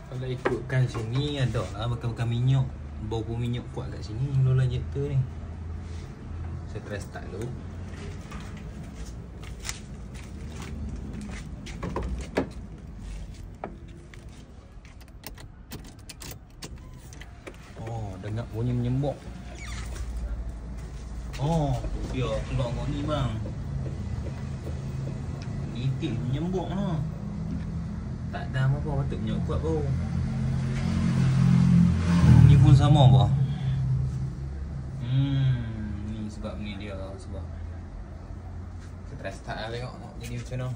Kalau ikutkan sini ada lah bakal-bakal minyak. Bau pun minyak kuat kat sini lola injektor ni. Saya try start dulu. Oh, dengar bunyi menyembok. Oh, dia keluar kau ni bang. Itik menyembok lah. Tak ada apa patut minyak kuat bau. Ni pun sama apa? Ni sebab ni dia sebab. Kita try start lah tengok jadi macam mana.